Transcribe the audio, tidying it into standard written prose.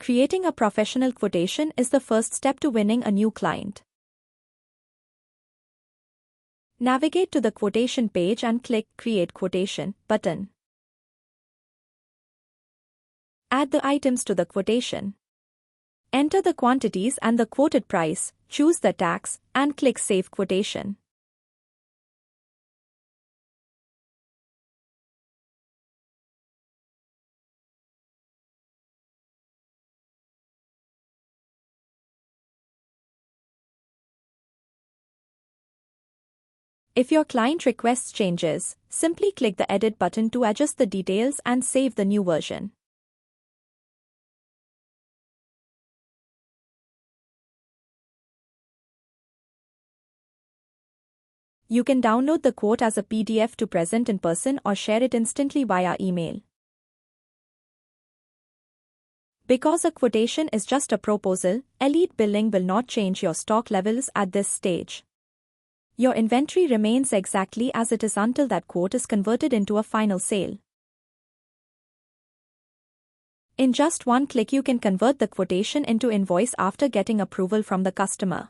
Creating a professional quotation is the first step to winning a new client. Navigate to the quotation page and click Create Quotation button. Add the items to the quotation. Enter the quantities and the quoted price, choose the tax, and click Save Quotation. If your client requests changes, simply click the Edit button to adjust the details and save the new version. You can download the quote as a PDF to present in person or share it instantly via email. Because a quotation is just a proposal, Elite Billing will not change your stock levels at this stage. Your inventory remains exactly as it is until that quote is converted into a final sale. In just one click you can convert the quotation into invoice after getting approval from the customer.